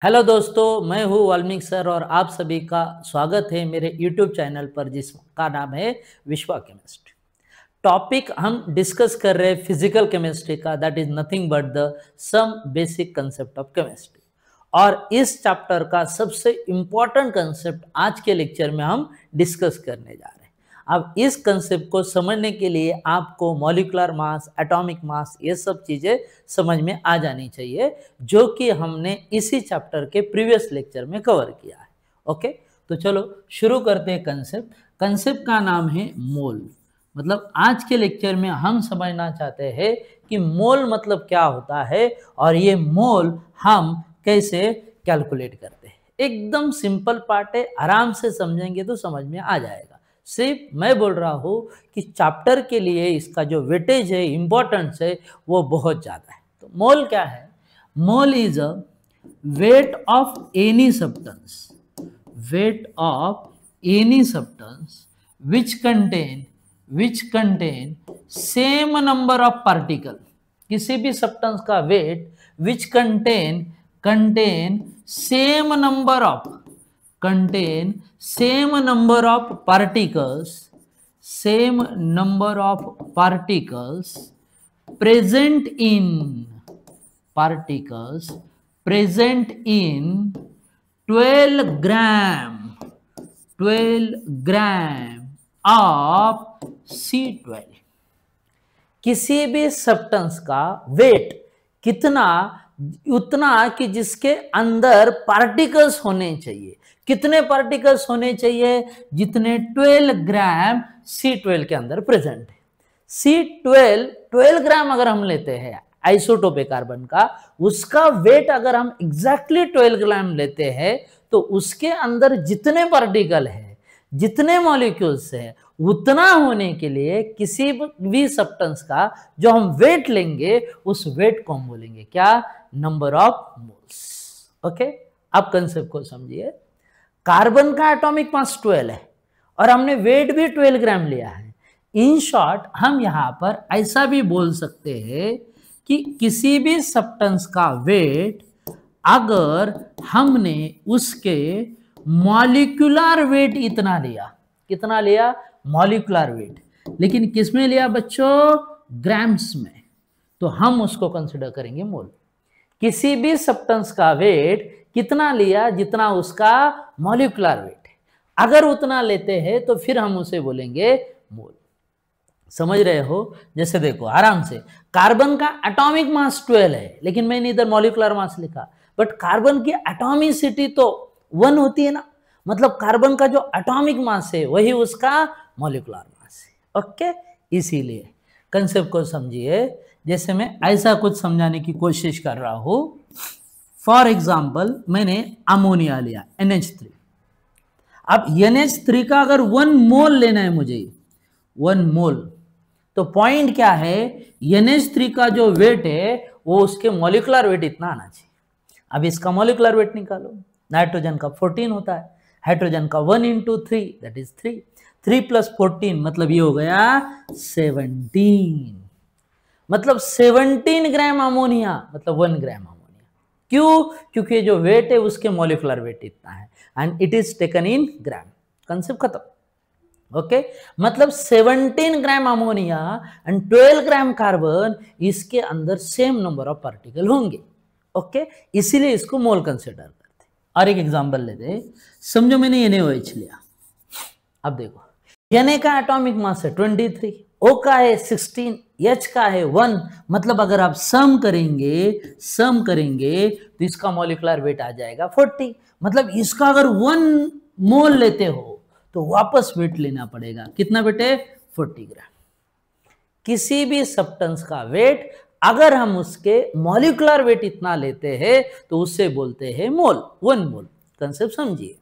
Hello दोस्तों, मैं हूँ वाल्मीकि सर और आप सभी का स्वागत है मेरे YouTube चैनल पर जिसका नाम है विश्वा केमिस्ट्री। टॉपिक हम डिस्कस कर रहे हैं फिजिकल केमिस्ट्री का, that is nothing but the some basic concept of chemistry. और इस चैप्टर का सबसे इम्पॉर्टेंट कंसेप्ट आज के लेक्चर में हम डिस्कस करने जा रहे हैं। अब इस कंसेप्ट को समझने के लिए आपको मॉलिक्यूलर मास, एटॉमिक मास, ये सब चीज़ें समझ में आ जानी चाहिए, जो कि हमने इसी चैप्टर के प्रीवियस लेक्चर में कवर किया है। ओके, तो चलो शुरू करते हैं। कंसेप्ट का नाम है मोल। मतलब आज के लेक्चर में हम समझना चाहते हैं कि मोल मतलब क्या होता है और ये मोल हम कैसे कैलकुलेट करते हैं। एकदम सिंपल पार्ट है, आराम से समझेंगे तो समझ में आ जाएगा। सिर्फ मैं बोल रहा हूँ कि चैप्टर के लिए इसका जो वेटेज है, इम्पोर्टेंस है, वो बहुत ज़्यादा है। तो मोल क्या है? Mole is a weight of any substance, weight of any substance which contain same number of particle, किसी भी सब्सटेंस का wait which contain same number of particles present in 12 gram of C12। किसी भी सब्सटेंस का wait कितना, उतना कि जिसके अंदर पार्टिकल्स होने चाहिए। कितने पार्टिकल्स होने चाहिए? जितने 12 ग्राम C12 के अंदर प्रेजेंट है। C12 ग्राम अगर हम लेते हैं आइसोटोप है कार्बन का, उसका वेट अगर हम एग्जैक्टली 12 ग्राम लेते हैं तो उसके अंदर जितने पार्टिकल है, जितने मॉलिक्यूल्स है, उतना होने के लिए किसी भी सब्सटेंस का जो हम वेट लेंगे उस वेट को हम बोलेंगे क्या? Number of moles. ओके, अब कंसेप्ट को समझिए। कार्बन का एटॉमिक मास 12 है और हमने वेट भी 12 ग्राम लिया है। इन शॉर्ट हम यहां पर ऐसा भी बोल सकते हैं कि किसी भी सब्सटेंस का वेट अगर हमने उसके मॉलिक्यूलर वेट इतना लिया, कितना लिया? Molecular weight. लेकिन किस में लिया बच्चों? ग्राम्स में। तो हम उसको कंसिडर करेंगे मोल। किसी भी सब्सटेंस का वेट कितना लिया? जितना उसका मॉलिक्यूलर वेट है। अगर उतना लेते हैं तो फिर हम उसे बोलेंगे मोल। समझ रहे हो? जैसे देखो आराम से, कार्बन का एटॉमिक मास 12 है, लेकिन मैंने इधर मॉलिक्यूलर मास लिखा, बट कार्बन की एटॉमिसिटी तो 1 होती है ना। मतलब कार्बन का जो एटॉमिक मास है वही उसका मॉलिक्यूलर मास है। ओके, इसीलिए कंसेप्ट को समझिए। जैसे मैं ऐसा कुछ समझाने की कोशिश कर रहा हूं। फॉर एग्जाम्पल मैंने अमोनिया लिया NH3। अब NH3 का अगर 1 मोल लेना है मुझे, 1 मोल, तो पॉइंट क्या है? NH3 का जो वेट है वो उसके मॉलिक्यूलर वेट इतना आना चाहिए। अब इसका मॉलिक्यूलर वेट निकालो। नाइट्रोजन का 14 होता है, हाइड्रोजन का 1 into 3 दैट इज 3, 3 + 14 मतलब ये हो गया 17। मतलब 17 ग्राम अमोनिया, मतलब 1 ग्राम अमोनिया। क्यों? क्योंकि जो वेट है उसके मॉलिक्यूलर वेट इतना है and it is taken in gram. Concept खत्म। ओके, मतलब 17 gram ammonia and 12 gram carbon, इसके अंदर सेम नंबर ऑफ पार्टिकल होंगे। ओके, इसीलिए इसको मोल कंसिडर करते हैं। और एक एग्जांपल लेते हैं। समझो मैंने NaOH लिया। अब देखो Na का एटॉमिक मास है 23, O का है 16, H का है 1। मतलब अगर आप सम करेंगे तो इसका मॉलिक्यूलर वेट आ जाएगा 40। मतलब इसका अगर 1 मोल लेते हो तो वापस वेट लेना पड़ेगा। कितना बेटे? 40 ग्राम। किसी भी सब्सटेंस का वेट अगर हम उसके मॉलिक्यूलर वेट इतना लेते हैं तो उससे बोलते हैं मोल, 1 मोल। कंसेप्ट समझिए।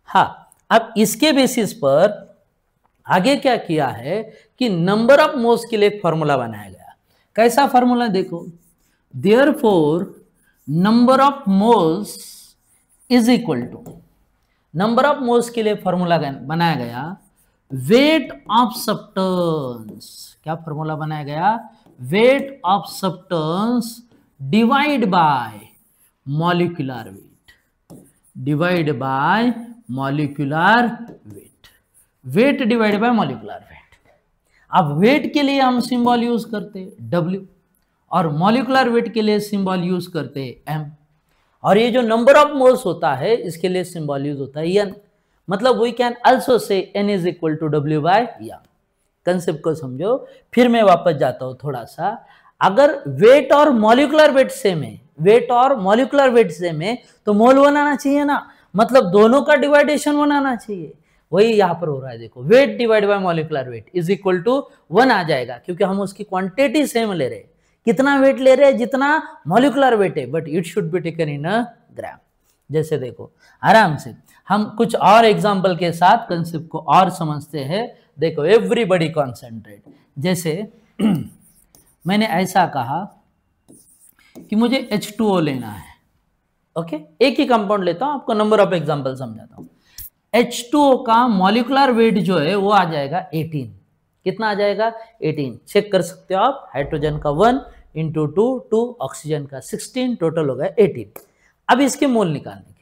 हाँ, अब इसके बेसिस पर आगे क्या किया है कि नंबर ऑफ मोल्स के लिए एक फॉर्मूला बनाया गया। कैसा फॉर्मूला? देखो, therefore number of moles is equal to, number of moles के लिए फॉर्मूला बनाया गया वेट ऑफ सब्सटेंस। क्या फॉर्मूला बनाया गया? Weight of substance divide by molecular weight. Divide by molecular weight, weight divide by molecular weight. अब weight के लिए हम सिंबल यूज करते W और मॉलिक्यूलर वेट के लिए सिंबल यूज करते M, और ये जो नंबर ऑफ मोल्स होता है इसके लिए सिंबल यूज होता है N। मतलब we can also say N is equal to W by M। Concept को समझो, फिर मैं वापस जाता हूं थोड़ा सा। अगर वेट और मॉलिक्यूलर वेट सेम है, वेट और मॉलिक्यूलर वेट सेम है, तो मोल बनाना चाहिए ना, मतलब दोनों का डिवाइडेशन बनाना चाहिए। वही यहां पर हो रहा है, देखो weight divide by molecular weight is equal to 1 आ जाएगा, क्योंकि हम उसकी क्वांटिटी सेम ले रहे हैं। कितना वेट ले रहे हैं? जितना मॉलिक्यूलर वेट है, but it should be taken in a gram. जैसे देखो आराम से हम कुछ और एग्जांपल के साथ कंसेप्ट को और समझते हैं। देखो एवरीबॉडी कॉन्सेंट्रेट। जैसे मैंने ऐसा कहा कि मुझे H2O लेना है, ओके, एक ही कंपाउंड लेता हूं, आपको नंबर ऑफ एग्जांपल समझाता हूं। H2O का मॉलिक्यूलर वेट जो है वो आ जाएगा 18। कितना आ जाएगा? 18। चेक कर सकते हो आप, हाइड्रोजन का 1 इंटू 2 ऑक्सीजन का 16, टोटल हो गया 18। अब इसके मोल निकालने के,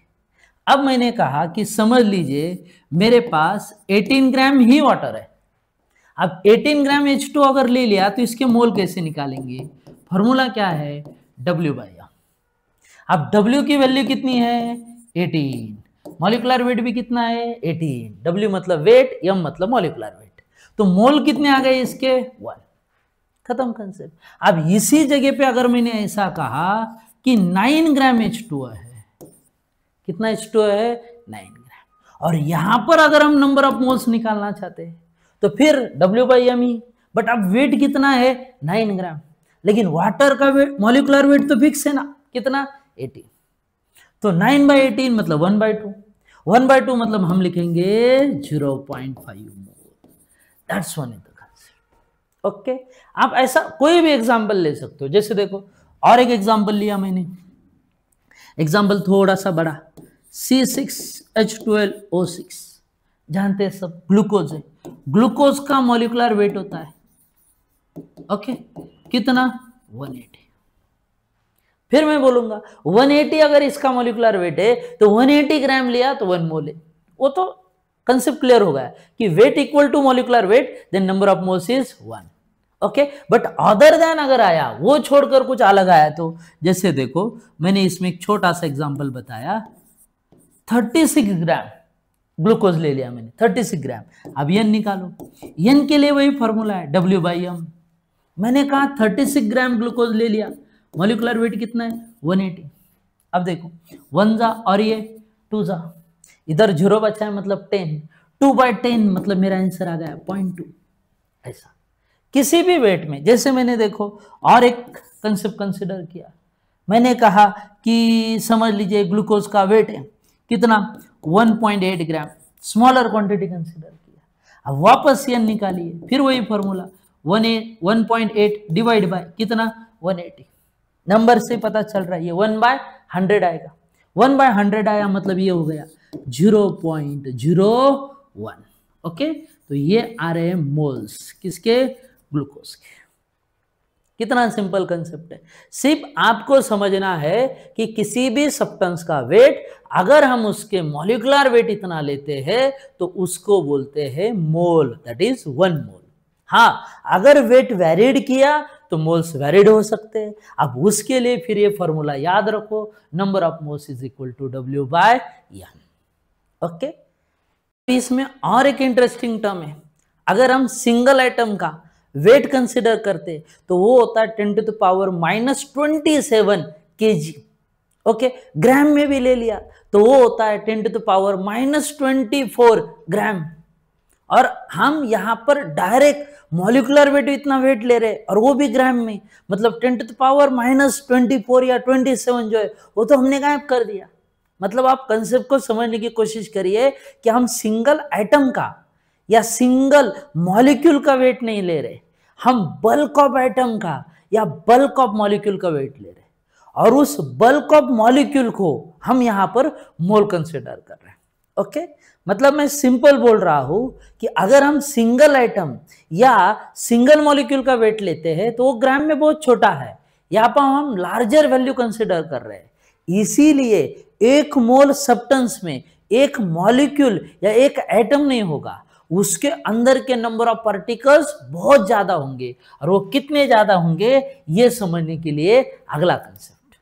अब मैंने कहा कि समझ लीजिए मेरे पास 18 ग्राम ही वाटर है। अब 18 ग्राम H2 अगर ले लिया तो इसके मोल कैसे निकालेंगे? फॉर्मूला क्या है? W by M। अब W की वैल्यू कितनी है? 18। मॉलिक्यूलर वेट भी कितना है? 18। W मतलब वेट, M मतलब मॉलिक्यूलर वेट, तो मोल कितने आ गए इसके? 1। खत्म कंसेप्ट। अब इसी जगह पे अगर मैंने ऐसा कहा कि 9 ग्राम H2O है, कितना H2O है? 9 ग्राम। और यहां पर अगर हम नंबर ऑफ मोल्स निकालना चाहते हैं तो फिर W by M he, but अब वेट कितना है? 9 ग्राम, लेकिन वाटर का वेट, मॉलिक्यूलर वेट तो फिक्स है ना, कितना? 18। तो 9 बाई 18 मतलब 1/2, 1/2 मतलब हम लिखेंगे 0.5 mole. That's one in the concept. Okay, आप ऐसा कोई भी एग्जांपल ले सकते हो। जैसे देखो और एक एग्जांपल लिया मैंने, एग्जाम्पल थोड़ा सा बड़ा, C6H12O6, जानते हैं सब, ग्लूकोज है। ग्लूकोज का मॉलिक्यूलर वेट होता है, ओके, कितना? 180। फिर मैं बोलूंगा 180 अगर इसका मॉलिक्यूलर वेट है तो 180 ग्राम लिया तो 1 मोल है। वो तो कंसेप्ट क्लियर हो गया कि weight equal to molecular weight, then number of moles is 1। Okay, but other than अगर आया, वो छोड़कर कुछ अलग आया तो, जैसे देखो मैंने इसमें एक छोटा सा एग्जांपल बताया, 36 ग्राम ग्लूकोज ले लिया मैंने, 36 ग्राम। अब N निकालो, N के लिए वही फॉर्मूला है W बाई M। मैंने कहा 36 ग्राम ग्लूकोज ले लिया, मॉलिक्यूलर वेट कितना है? 180। अब देखो 1 जा और ये 2 जा, इधर 0 बचा है मतलब 10, 2/10 मतलब मेरा आंसर आ गया 0.2। ऐसा किसी भी वेट में, जैसे मैंने देखो और एक कंसेप्ट कंसिडर किया, मैंने कहा कि समझ लीजिए ग्लूकोज का वेट है कितना? 1.8 ग्राम, स्मॉलर क्वांटिटी कंसिडर किया। अब वापस N निकालिए, फिर वही फॉर्मूला 1.8 डिवाइड बाय कितना? 180। नंबर से पता चल रहा है ये 1/100 आएगा, 1/100 आया मतलब ये हो गया 0.01। ओके, तो ये आ रहे हैं मोल्स किसके? ग्लूकोज के। कितना सिंपल कंसेप्ट है। सिर्फ आपको समझना है कि किसी भी सब्सटेंस का वेट, अगर हम उसके मॉलिक्यूलर वेट इतना लेते हैं तो उसको बोलते हैं मोल, दैट इज 1 मोल। हाँ, अगर वेट वेरिड किया तो मोल्स वेरिड हो सकते हैं। अब उसके लिए फिर ये फॉर्मूला याद रखो, number of moles is equal to W by M। Okay, इसमें और एक इंटरेस्टिंग टर्म है, अगर हम सिंगल आइटम का वेट कंसिडर करते तो वो होता है 10⁻⁻27 kg। ओके, ग्राम में भी ले लिया तो वो होता है 10⁻24 ग्राम। और हम यहां पर डायरेक्ट मॉलिक्यूलर वेट इतना वेट ले रहे और वो भी ग्राम में, मतलब 10⁻24 या 27 जो है वो तो हमने गायब कर दिया। मतलब आप कंसेप्ट को समझने की कोशिश करिए कि हम सिंगल आइटम का या सिंगल मॉलिक्यूल का वेट नहीं ले रहे, हम बल्क ऑफ आइटम का या बल्क ऑफ मॉलिक्यूल का वेट ले रहे, और उस बल्क ऑफ मॉलिक्यूल को हम यहां पर मोल कंसिडर कर रहे हैं। ओके, मतलब मैं सिंपल बोल रहा हूं कि अगर हम सिंगल आइटम या सिंगल मॉलिक्यूल का वेट लेते हैं तो वो ग्राम में बहुत छोटा है, यहां पर हम लार्जर वैल्यू कंसिडर कर रहे हैं। इसीलिए एक मोल सब्सटेंस में एक मॉलिक्यूल या एक एटम नहीं होगा, उसके अंदर के नंबर ऑफ पार्टिकल्स बहुत ज्यादा होंगे। और वो कितने ज्यादा होंगे ये समझने के लिए अगला कंसेप्ट,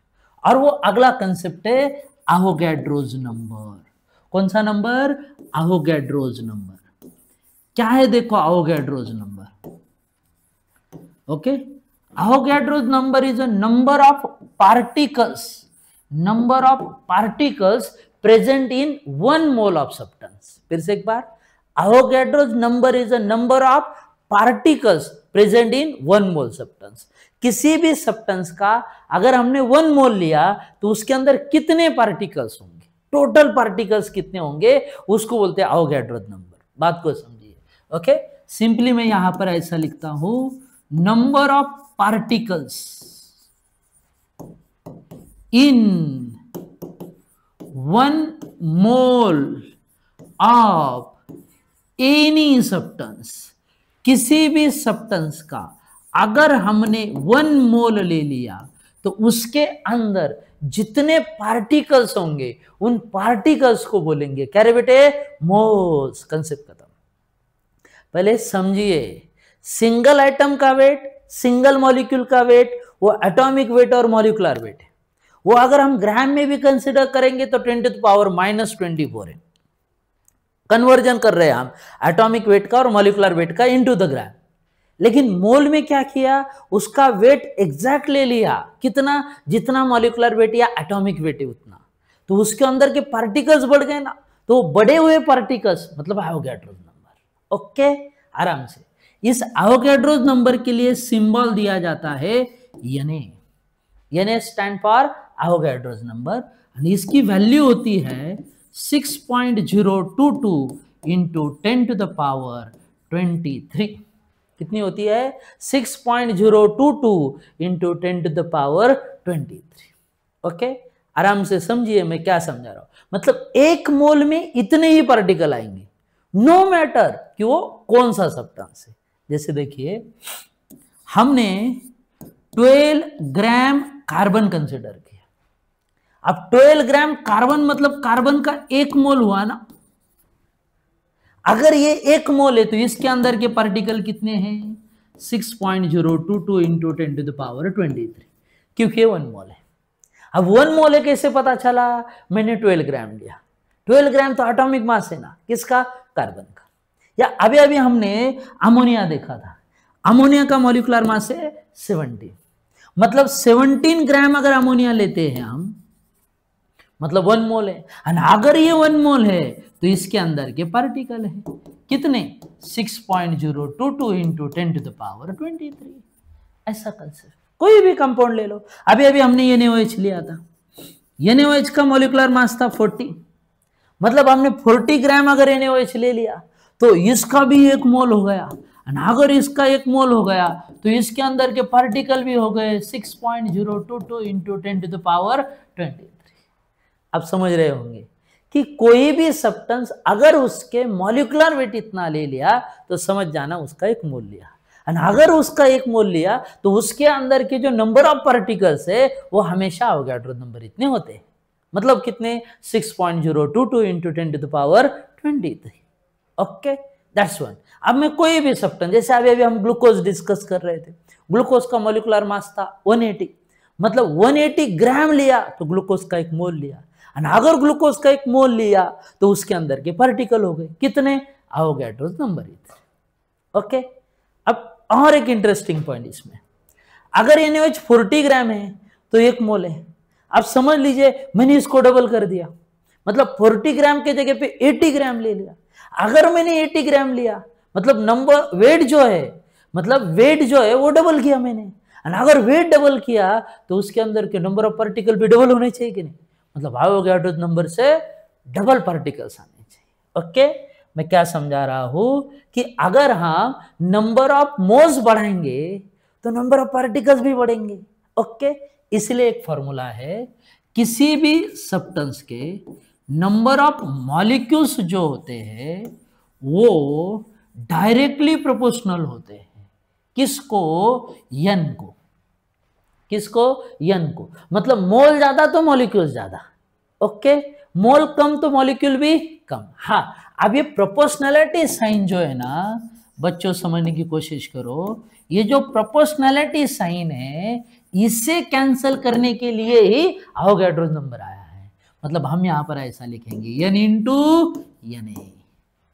और वो अगला कंसेप्ट है एवोगैड्रोस नंबर। कौन सा नंबर? Avogadro's number. क्या है देखो Avogadro's number. Okay, Avogadro's number is a number of particles present in 1 mole of substance. फिर से एक बार, Avogadro's number is a number of particles present in 1 mole substance. किसी भी सब्सटेंस का अगर हमने 1 मोल लिया तो उसके अंदर कितने पार्टिकल्स होंगे, टोटल पार्टिकल्स कितने होंगे, उसको बोलते हैं एवोगैड्रोस नंबर। बात को समझिए। ओके, सिंपली मैं यहां पर ऐसा लिखता हूं, number of particles in 1 mole of any substance. किसी भी सब्सटेंस का अगर हमने 1 मोल ले लिया तो उसके अंदर जितने पार्टिकल्स होंगे उन पार्टिकल्स को बोलेंगे क्या रे बेटे? मोल्स। कंसेप्ट खत्म। पहले समझिए, सिंगल एटम का वेट, सिंगल मॉलिक्यूल का वेट, वो एटॉमिक वेट और मॉलिक्यूलर वेट है। वो अगर हम ग्राम में भी कंसिडर करेंगे तो 10⁻⁻24 है। कन्वर्जन कर रहे हैं हम एटॉमिक वेट का और मॉलिक्यूलर वेट का इनटू द ग्राम। लेकिन मोल में क्या किया, उसका वेट एग्जैक्ट ले लिया, कितना? जितना मॉलिक्यूलर वेट या एटॉमिक वेट है उतना। तो उसके अंदर के पार्टिकल्स बढ़ गए ना, तो बढ़े हुए पार्टिकल्स मतलब एवोगैड्रोस नंबर। ओके, आराम से। इस एवोगैड्रोस नंबर के लिए सिंबल दिया जाता है Na stand for Avogadro's number. और इसकी वैल्यू होती है 6.022 इंटू 10⁻23। कितनी होती है? 6.022 इंटू 10⁻23। ओके, आराम से समझिए मैं क्या समझा रहा हूं। मतलब 1 मोल में इतने ही पार्टिकल आएंगे, नो मैटर कि वो कौन सा सब्सटेंस है। जैसे देखिए, हमने 12 ग्राम कार्बन कंसिडर किया। अब 12 ग्राम कार्बन मतलब कार्बन का 1 मोल हुआ ना। अगर ये 1 मोल है तो इसके अंदर के पार्टिकल कितने हैं? 6.022 इंटू 10⁻23, क्योंकि 1 मोल है। अब 1 मोल है कैसे पता चला? मैंने 12 ग्राम लिया। 12 ग्राम तो एटॉमिक मास है ना, किसका? कार्बन का। या अभी अभी हमने अमोनिया देखा था, अमोनिया का मॉलिक्यूलर मास है 17, मतलब 17 ग्राम अगर अमोनिया लेते हैं हम, मतलब 1 मोल है। और अगर ये 1 मोल है तो इसके अंदर के पार्टिकल है कितने? 6.022 इंटू 10⁻23। ऐसा कंसेप्ट। कोई भी कंपाउंड ले लो, अभी अभी हमने NaOH लिया था, NaOH का मॉलिक्यूलर मास था 40, मतलब हमने 40 ग्राम अगर NaOH ले लिया तो इसका भी 1 मोल हो गया। अगर इसका 1 मोल हो गया तो इसके अंदर के पार्टिकल भी हो गए 6.022 इंटू 10⁻23। अब समझ रहे होंगे कि कोई भी सब्सटेंस अगर उसके मॉलिक्यूलर वेट इतना ले लिया तो समझ जाना उसका 1 मोल लिया। अगर उसका 1 मोल लिया तो उसके अंदर के जो नंबर ऑफ पार्टिकल्स है वो हमेशा एवोगैड्रो नंबर इतने होते हैं। मतलब कितने? 6.022 इंटू 10⁻23। Okay, that's one. अब मैं कोई भी सब्सटेंस, जैसे अभी हम ग्लूकोज डिस्कस कर रहे थे, ग्लूकोज का मॉलिक्यूलर मास था 180, मतलब 180 ग्राम लिया तो ग्लूकोज का 1 मोल लिया। अगर ग्लूकोज का 1 मोल लिया तो उसके अंदर के पार्टिकल हो गए कितने? एवोगैड्रोस नंबर इतने। ओके, अब और एक इंटरेस्टिंग पॉइंट इसमें, अगर NaOH 40 ग्राम है तो 1 मोल है। अब समझ लीजिए मैंने इसको डबल कर दिया, मतलब 40 ग्राम के जगह पे 80 ग्राम ले लिया। अगर मैंने 80 ग्राम लिया मतलब नंबर वेट जो है, मतलब वेट जो है वो डबल किया मैंने। अगर वेट डबल किया तो उसके अंदर के नंबर ऑफ पार्टिकल भी डबल होने चाहिए कि नहीं? मतलब एवोगैड्रो नंबर से डबल पार्टिकल्स आने चाहिए। ओके, मैं क्या समझा रहा हूं कि अगर हम नंबर ऑफ मोल्स बढ़ाएंगे तो नंबर ऑफ पार्टिकल्स भी बढ़ेंगे। ओके, इसलिए एक फॉर्मूला है, किसी भी सब्सटेंस के नंबर ऑफ मॉलिक्यूल्स जो होते हैं वो डायरेक्टली प्रोपोर्शनल होते हैं। किसको? N को। किसको? यन को। मतलब मोल ज्यादा तो मॉलिक्यूल ज्यादा, ओके, मोल कम तो मॉलिक्यूल भी कम। हाँ, अब ये प्रोपोर्शनैलिटी साइन जो है ना बच्चों, समझने की कोशिश करो, ये जो प्रोपोर्शनैलिटी साइन है इसे कैंसिल करने के लिए ही अवोगाड्रोस नंबर आया है। मतलब हम यहां पर ऐसा लिखेंगे n इंटू एन ए।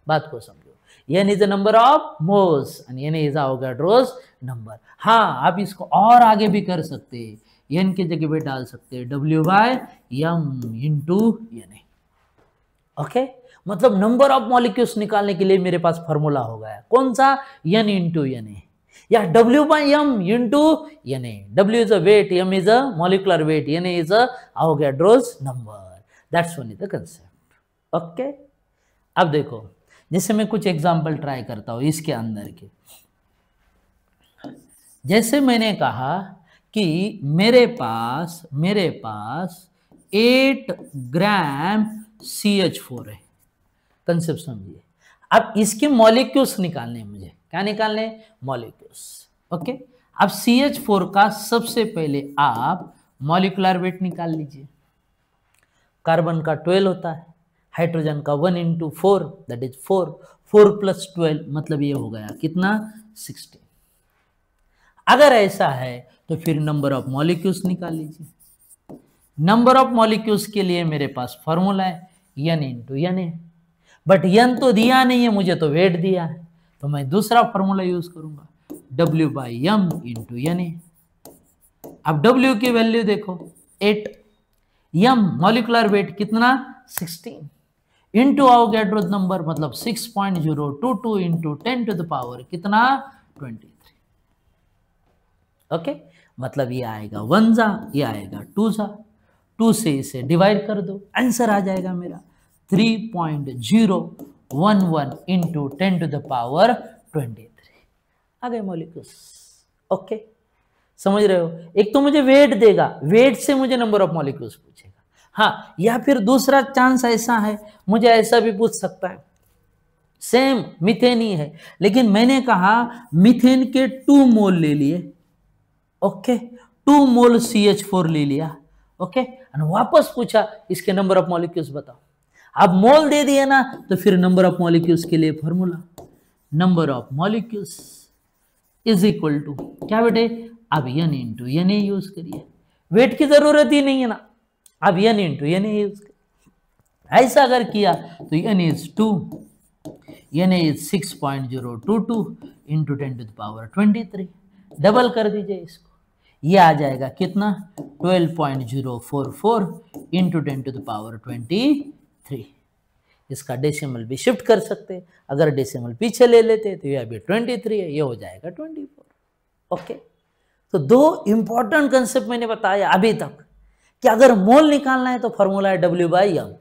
बात को समझो, n is the number of moles and n is Avogadro's number. हाँ, आप इसको और आगे भी कर सकते हैं, n की जगह पे डाल सकते हैं W/m into N A. Okay, मतलब नंबर ऑफ मॉलिक्यूल्स निकालने के लिए मेरे पास फॉर्मूला हो गया, कौन सा? n इंटू एन ए, या W/m into N A. W is a weight, m is a molecular weight, n is a Avogadro's number. That's only the concept. Okay, अब देखो, जैसे मैं कुछ एग्जांपल ट्राई करता हूं इसके अंदर के। जैसे मैंने कहा कि मेरे पास 8 ग्राम CH4 है, कंसेप्ट समझिए। अब इसके मॉलिक्यूल्स निकालने हैं मुझे, क्या निकालने? मॉलिक्यूल्स। ओके, अब CH4 का सबसे पहले आप मॉलिक्यूलर वेट निकाल लीजिए। कार्बन का 12 होता है, हाइड्रोजन का 1 इंटू 4 दैट इज 4, 4 प्लस 12 मतलब ये हो गया कितना? 16। अगर ऐसा है तो फिर नंबर ऑफ मॉलिक्यूल्स निकाल लीजिए। नंबर ऑफ मॉलिक्यूल्स के लिए मेरे पास फॉर्मूला है n into N A, but n तो दिया नहीं है मुझे, तो वेट दिया है, तो मैं दूसरा फॉर्मूला यूज करूंगा W/m इंटू एन ए। अब W की वैल्यू देखो 8, m मॉलिक्यूलर वेट कितना? 16 इंटू अवोगाड्रोस नंबर मतलब 6.022 इंटू 10 टू द पावर कितना? 23। ओके, मतलब ये आएगा 1 जा, ये आएगा 2 जा, 2 से इसे डिवाइड कर दो, आंसर आ जाएगा मेरा 3.011 इंटू 10 टू द पावर 23 आ गए मॉलिक्यूल्स। ओके, समझ रहे हो? एक तो मुझे वेट देगा, वेट से मुझे नंबर ऑफ मॉलिक्यूल्स पूछेगा। हाँ, या फिर दूसरा चांस ऐसा है, मुझे ऐसा भी पूछ सकता है, सेम मीथेन ही है, लेकिन मैंने कहा मीथेन के 2 मोल ले लिए, ओके, 2 मोल CH4 ले लिया, ओके, और वापस पूछा इसके नंबर ऑफ मॉलिक्यूल्स बताओ। अब मोल दे दिया ना, तो फिर नंबर ऑफ मॉलिक्यूल्स के लिए formula number of molecules is equal to क्या बेटे? अब n into N A use करिए, वेट की जरूरत ही नहीं है ना, अब n into N A use करिए। ऐसा अगर किया तो n is 2, N A is 6.022 into 10 to the power 23, double कर दीजिए इसको, ये आ जाएगा कितना? 12.044 इंटू 10 टू द पावर 23। इसका डेसिमल भी शिफ्ट कर सकते, अगर डेसिमल पीछे ले लेते तो ये अभी 23 है, ये हो जाएगा 24। ओके, तो 2 इंपॉर्टेंट कंसेप्ट मैंने बताया अभी तक कि अगर मोल निकालना है तो फॉर्मूला है W/m,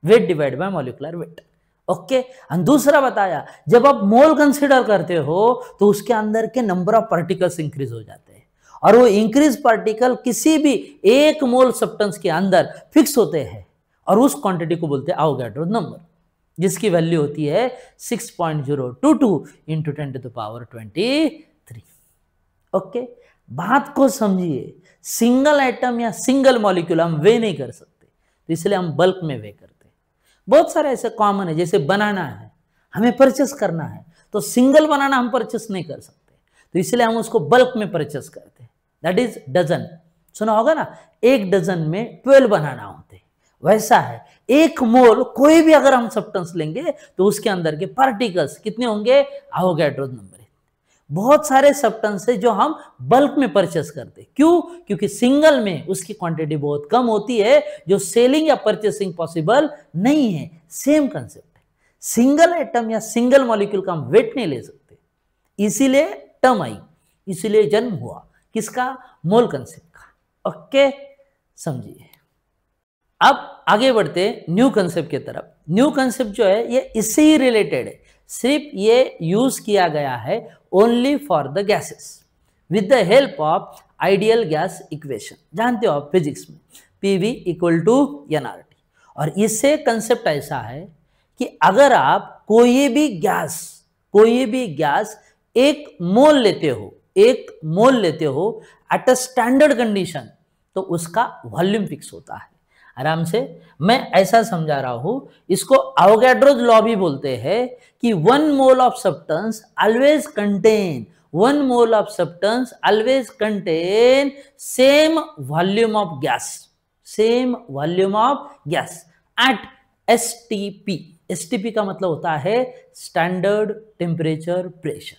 wait divide by molecular wait. Okay, और दूसरा बताया जब आप मोल कंसीडर करते हो तो उसके अंदर के नंबर ऑफ पार्टिकल्स इंक्रीज हो जाते हैं, और वो इंक्रीज पार्टिकल किसी भी 1 मोल सब्सटेंस के अंदर फिक्स होते हैं, और उस क्वांटिटी को बोलते हैं अवोगाड्रो नंबर, जिसकी वैल्यू होती है 6.022 into 10 to the power 23। Okay, बात को समझिए, सिंगल एटम या सिंगल मॉलिक्यूल हम वे नहीं कर सकते, तो इसलिए हम बल्क में वे करते हैं। बहुत सारे ऐसे कॉमन है, जैसे बनाना है, हमें परचेस करना है, तो सिंगल बनाना हम परचेस नहीं कर सकते, तो इसलिए हम उसको बल्क में परचेस करते हैं, दैट इज डजन। सुना होगा ना, 1 डजन में 12 बनाना होते हैं, वैसा है 1 मोल कोई भी अगर हम सब्सटेंस लेंगे तो उसके अंदर के पार्टिकल्स कितने होंगे? Avogadro number. बहुत सारे सब्सटेंस है जो हम बल्क में परचेस करते हैं, क्यों? क्योंकि सिंगल में उसकी क्वांटिटी बहुत कम होती है, जो सेलिंग या परचेसिंग पॉसिबल नहीं है। सेम कंसेप्ट है, सिंगल एटम या सिंगल मॉलिक्यूल का हम वेट नहीं ले सकते, इसीलिए टर्म आई, इसीलिए जन्म हुआ किसका? मोल कंसेप्ट का। ओके, समझिए। अब आगे बढ़ते न्यू कंसेप्ट की तरफ। न्यू कंसेप्ट जो है ये इससे ही रिलेटेड है, सिर्फ ये यूज किया गया है only for the gases with the help of ideal gas equation. जानते हो आप फिजिक्स में PV इक्वल टू nRT, और इससे कंसेप्ट ऐसा है कि अगर आप कोई भी गैस 1 मोल लेते हो, 1 मोल लेते हो एट अ स्टैंडर्ड कंडीशन, तो उसका वॉल्यूम फिक्स होता है। आराम से मैं ऐसा समझा रहा हूं, इसको अवोगाड्रोज लॉ भी बोलते हैं कि 1 mole of substance always contain 1 mole of substance always contain same volume of gas, same volume of gas at STP. STP का मतलब होता है स्टैंडर्ड टेम्परेचर प्रेशर।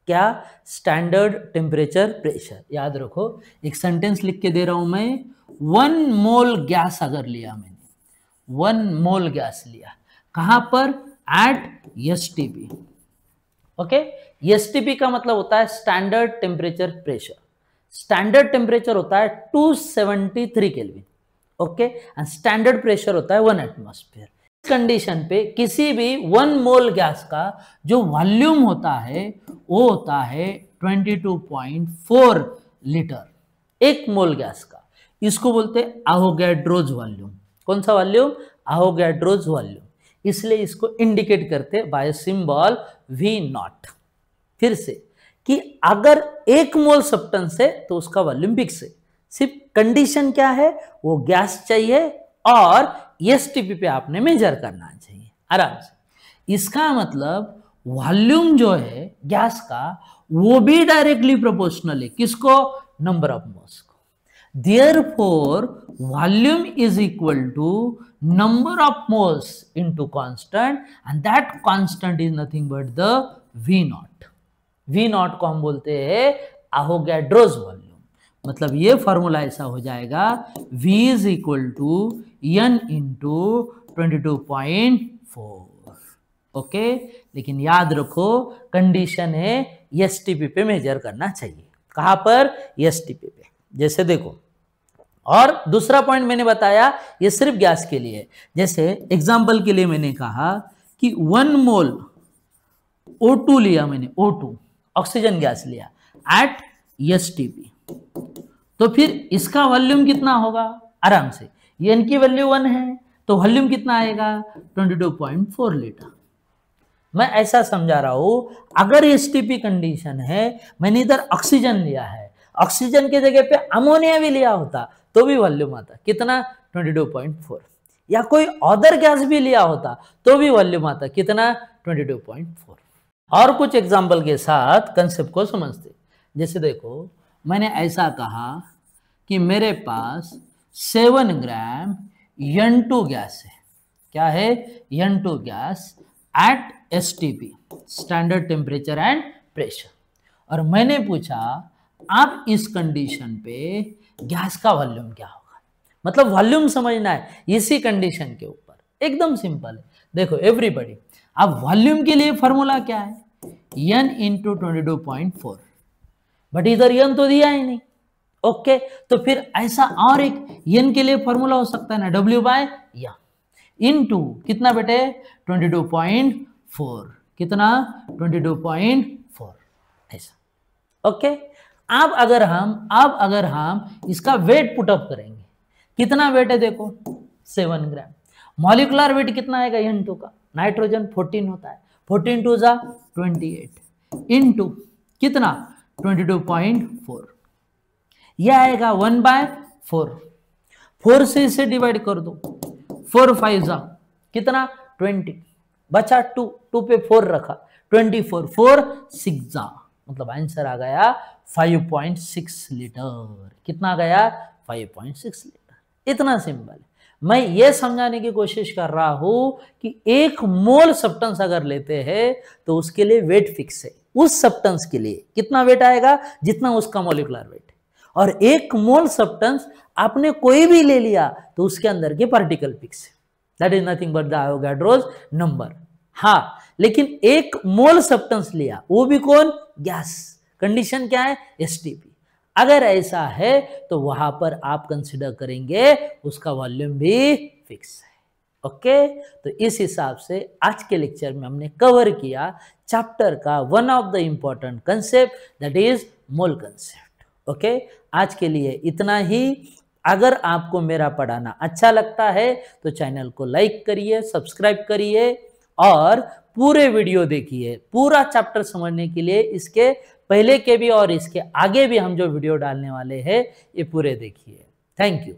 क्या? Standard temperature pressure. याद रखो, एक सेंटेंस लिख के दे रहा हूं मैं, 1 मोल गैस अगर लिया मैंने, 1 मोल गैस लिया, कहां पर? Eight STP. ओके, एसटीपी का मतलब होता है standard temperature pressure. Standard temperature होता है 273 kelvin, okay, and standard pressure होता है 1 एटमॉस्फेयर। कंडीशन पे किसी भी 1 मोल गैस का जो वॉल्यूम होता है वो होता है 22.4 लीटर। 1 मोल गैस का, इसको बोलते हैं अवोगाड्रोज वॉल्यूम। कौन सा वॉल्यूम? अवोगाड्रोज वॉल्यूम। इसलिए इसको इंडिकेट करते बाय सिंबल V0। फिर से कि अगर 1 मोल सब्सटेंस है तो उसका वॉल्यूम फिक्स है, सिर्फ कंडीशन क्या है? वो गैस चाहिए और एसटीपी पे आपने मेजर करना चाहिए। आराम से इसका मतलब वॉल्यूम जो है गैस का वो भी डायरेक्टली प्रोपोर्शनल है किसको? नंबर ऑफ मोल्स को। Therefore volume is equal to number of moles into constant, and that constant is nothing but the V0। V0 को हम बोलते हैं अवोगाड्रोज वॉल्यूम। मतलब ये फॉर्मूला ऐसा हो जाएगा, V is equal to N into 22.4। Okay, लेकिन याद रखो कंडीशन है एसटीपी पे मेजर करना चाहिए। कहां पर? एसटीपी पे। जैसे देखो, और दूसरा पॉइंट मैंने बताया ये सिर्फ गैस के लिए। जैसे एग्जांपल के लिए मैंने कहा कि 1 मोल O2 लिया मैंने, O2 ऑक्सीजन गैस लिया एट एसटीपी, तो फिर इसका वॉल्यूम कितना होगा? आराम से, N की वैल्यू 1 है तो वॉल्यूम कितना आएगा? 22.4 लीटर। मैं ऐसा समझा रहा हूं, अगर एसटीपी कंडीशन है, मैंने इधर ऑक्सीजन लिया है, ऑक्सीजन की जगह पे अमोनिया भी लिया होता तो भी वॉल्यूम आता कितना? 22.4। या कोई अदर गैस भी लिया होता तो भी वॉल्यूम आता कितना? 22.4। और कुछ एग्जांपल के साथ कंसेप्ट को समझते। जैसे देखो, मैंने ऐसा कहा कि मेरे पास 7 ग्राम N2 गैस है। क्या है? N2 gas at STP, standard temperature and pressure. और मैंने पूछा आप इस कंडीशन पे गैस का वॉल्यूम क्या होगा? मतलब वॉल्यूम समझना है इसी कंडीशन के ऊपर। एकदम सिंपल है। देखो एवरीबॉडी, अब वॉल्यूम के लिए फॉर्मूला क्या है? N इंटू 22.4, बट इधर N तो दिया ही नहीं। ओके, तो फिर ऐसा और एक N के लिए फॉर्मूला हो सकता है ना, W बाय M इनटू कितना बेटे? 22.4। कितना? 22.4 ऐसा। ओके, अब अगर हम इसका वेट पुटअप करेंगे, कितना वेट है देखो? 7 ग्राम। मॉलिकुलर वेट कितना आएगा N2 का? नाइट्रोजन 14 होता है, 14 टू जा 28 इनटू कितना? 22.4। यह आएगा 1/4। 4 से इसे डिवाइड कर दो, 4 5 जा कितना? 20, बचा 2 पे 4 रखा, 24, 4 6 जा, मतलब आंसर आ गया 5.6 लीटर। कितना आ गया? 5.6 लीटर। इतना सिंपल है। मैं ये समझाने की कोशिश कर रहा हूं कि 1 मोल सब्सटेंस अगर लेते हैं तो उसके लिए वेट फिक्स है। उस सब्सटेंस के लिए कितना वेट आएगा? जितना उसका मॉलिक्यूलर वेट है। और 1 मोल सब्सटेंस आपने कोई भी ले लिया तो उसके अंदर के पार्टिकल फिक्स है, that is nothing but the Avogadro's number. हाँ, लेकिन 1 मोल सब्सटेंस लिया, वो भी कौन? गैस। कंडीशन क्या है? एसटीपी। अगर ऐसा है तो वहां पर आप कंसिडर करेंगे उसका वॉल्यूम भी फिक्स है। ओके, तो इस हिसाब से आज के लेक्चर में हमने कवर किया चैप्टर का one of the important concept, that is mole concept. Okay, आज के लिए इतना ही। अगर आपको मेरा पढ़ाना अच्छा लगता है तो चैनल को लाइक करिए, सब्सक्राइब करिए और पूरे वीडियो देखिए। पूरा चैप्टर समझने के लिए इसके पहले के भी और इसके आगे भी हम जो वीडियो डालने वाले हैं ये पूरे देखिए। Thank you.